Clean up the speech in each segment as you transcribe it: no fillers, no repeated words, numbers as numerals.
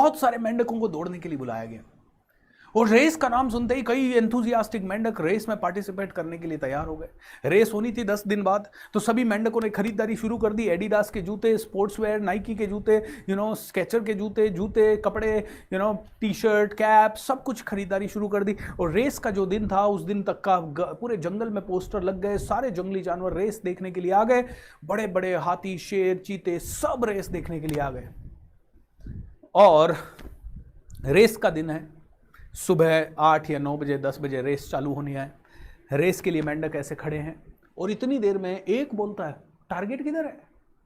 बहुत सारे मेंढकों को दौड़ने के लिए बुलाया गया और रेस का नाम सुनते ही कई एंथुजियास्टिक मेंढक रेस में पार्टिसिपेट करने के लिए तैयार हो गए। रेस होनी थी 10 दिन बाद, तो सभी मेंढकों ने खरीदारी शुरू कर दी। एडिडास के जूते, स्पोर्ट्सवेयर, नाइकी के जूते, स्केचर के जूते कपड़े, टी शर्ट, कैप, सब कुछ खरीदारी शुरू कर दी। और रेस का जो दिन था उस दिन तक का पूरे जंगल में पोस्टर लग गए, सारे जंगली जानवर रेस देखने के लिए आ गए। बड़े बड़े हाथी, शेर, चीते सब रेस देखने के लिए आ गए। और रेस का दिन है, सुबह 8 या 9 बजे, 10 बजे रेस चालू होनी है। रेस के लिए मेंढक ऐसे खड़े हैं और इतनी देर में एक बोलता है, टारगेट किधर है?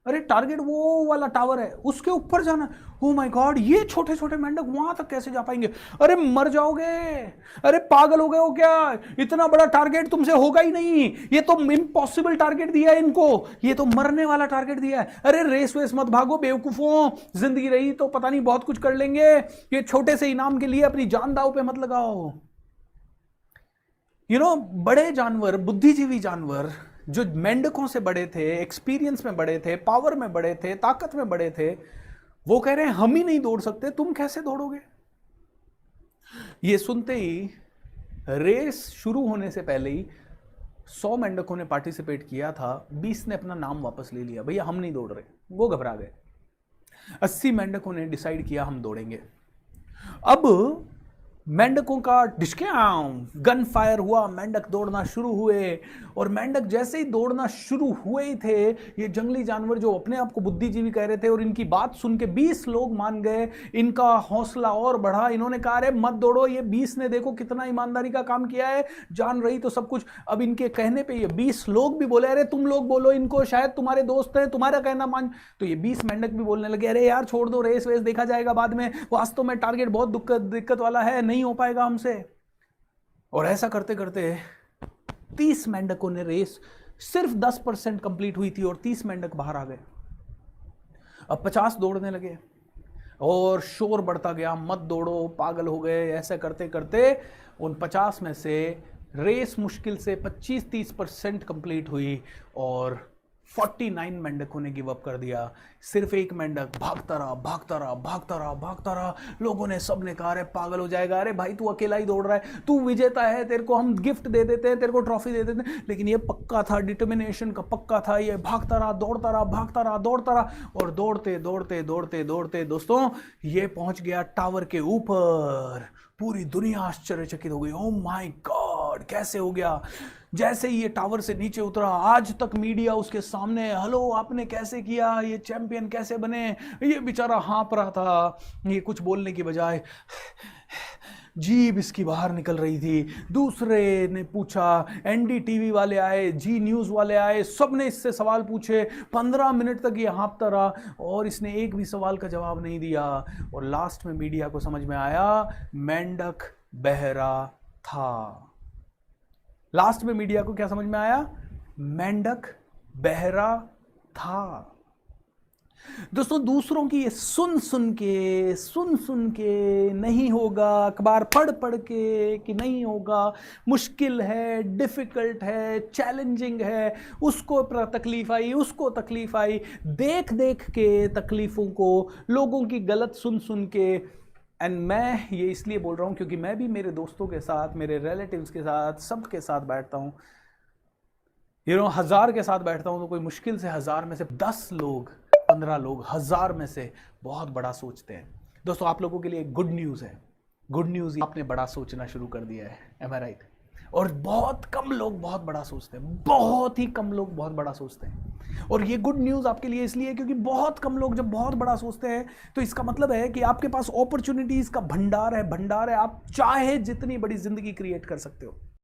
अरे टारगेट वो वाला टावर है, उसके ऊपर जाना। ओ माय गॉड, ये छोटे छोटे मेंढक वहां तक कैसे जा पाएंगे? अरे मर जाओगे, अरे पागल हो गए हो क्या? इतना बड़ा टारगेट तुमसे होगा ही नहीं, ये तो इम्पॉसिबल टारगेट दिया है इनको, ये तो मरने वाला टारगेट दिया है। अरे रेस वेस मत भागो बेवकूफों, जिंदगी रही तो पता नहीं बहुत कुछ कर लेंगे, ये छोटे से इनाम के लिए अपनी जान दांव पे मत लगाओ। बड़े जानवर, बुद्धिजीवी जानवर जो मेंढकों से बड़े थे, एक्सपीरियंस में बड़े थे, पावर में बड़े थे, ताकत में बड़े थे, वो कह रहे हैं हम ही नहीं दौड़ सकते, तुम कैसे दौड़ोगे? ये सुनते ही रेस शुरू होने से पहले ही 100 मेंढकों ने पार्टिसिपेट किया था, 20 ने अपना नाम वापस ले लिया, भैया हम नहीं दौड़ रहे, वो घबरा गए। 80 मेंढकों ने डिसाइड किया हम दौड़ेंगे। अब मेंढकों का डिस्क्याम गन फायर हुआ, मेंढक दौड़ना शुरू हुए। और मेंढक जैसे ही दौड़ना शुरू हुए ही थे, ये जंगली जानवर जो अपने आप को बुद्धिजीवी कह रहे थे और इनकी बात सुन के 20 लोग मान गए, इनका हौसला और बढ़ा। इन्होंने कहा अरे मत दौड़ो, ये 20 ने देखो कितना ईमानदारी का काम किया है, जान रही तो सब कुछ। अब इनके कहने पे ये 20 लोग भी बोले अरे तुम लोग बोलो इनको, शायद तुम्हारे दोस्त हैं, तुम्हारा कहना मान। तो ये 20 मेंढक भी बोलने लगे अरे यार छोड़ दो, रेस वेस देखा जाएगा बाद में, वास्तव में टारगेट बहुत दिक्कत वाला है, नहीं हो पाएगा हमसे। और ऐसा करते करते 30 मेंढकों ने रेस सिर्फ 10% कंप्लीट हुई थी और 30 मेंढक बाहर आ गए। अब 50 दौड़ने लगे और शोर बढ़ता गया, मत दौड़ो, पागल हो गए। ऐसा करते करते उन 50 में से रेस मुश्किल से 25-30% कंप्लीट हुई और 49 मेंढकों ने गिव अप कर दिया। सिर्फ एक मेंढक भागता रहा। लोगों ने, सबने कहा अरे पागल हो जाएगा, अरे भाई तू अकेला ही दौड़ रहा है, तू विजेता है, तेरे को हम गिफ्ट दे देते हैं, तेरे को ट्रॉफी दे देते हैं। लेकिन ये पक्का था, डिटर्मिनेशन का पक्का था, ये भागता रहा, दौड़ता रहा। और दौड़ते दोस्तों ये पहुंच गया टावर के ऊपर। पूरी दुनिया आश्चर्यचकित हो गई, ओ माय गॉड कैसे हो गया? जैसे ही ये टावर से नीचे उतरा, आज तक मीडिया उसके सामने, हेलो आपने कैसे किया, ये चैंपियन कैसे बने? ये बेचारा हाँफ रहा था, ये कुछ बोलने की बजाय जीभ इसकी बाहर निकल रही थी। दूसरे ने पूछा, एनडीटीवी वाले आए, जी न्यूज़ वाले आए, सब ने इससे सवाल पूछे। 15 मिनट तक ये हाँफता रहा और इसने एक भी सवाल का जवाब नहीं दिया। और लास्ट में मीडिया को समझ में आया मेंढक बहरा था। लास्ट में मीडिया को क्या समझ में आया? मेंढक बहरा था। दोस्तों दूसरों की ये सुन सुन के नहीं होगा, अखबार पढ़ के कि नहीं होगा, मुश्किल है, डिफिकल्ट है, चैलेंजिंग है, उसको तकलीफ आई, उसको तकलीफ आई, देख के तकलीफों को, लोगों की गलत सुन के। एंड मैं ये इसलिए बोल रहा हूं क्योंकि मैं भी मेरे दोस्तों के साथ, मेरे रिलेटिव्स के साथ, सबके साथ बैठता हूं। 1000 के साथ बैठता हूं तो कोई मुश्किल से 1000 में से 10 लोग, 15 लोग 1000 में से बहुत बड़ा सोचते हैं। दोस्तों आप लोगों के लिए गुड न्यूज़ है, गुड न्यूज़, आपने बड़ा सोचना शुरू कर दिया है, एम आई राइट? और बहुत कम लोग बहुत बड़ा सोचते हैं, बहुत ही कम लोग बहुत बड़ा सोचते हैं। और ये गुड न्यूज़ आपके लिए इसलिए क्योंकि बहुत कम लोग जब बहुत बड़ा सोचते हैं तो इसका मतलब है कि आपके पास अपॉर्चुनिटीज़ का भंडार है, आप चाहे जितनी बड़ी जिंदगी क्रिएट कर सकते हो।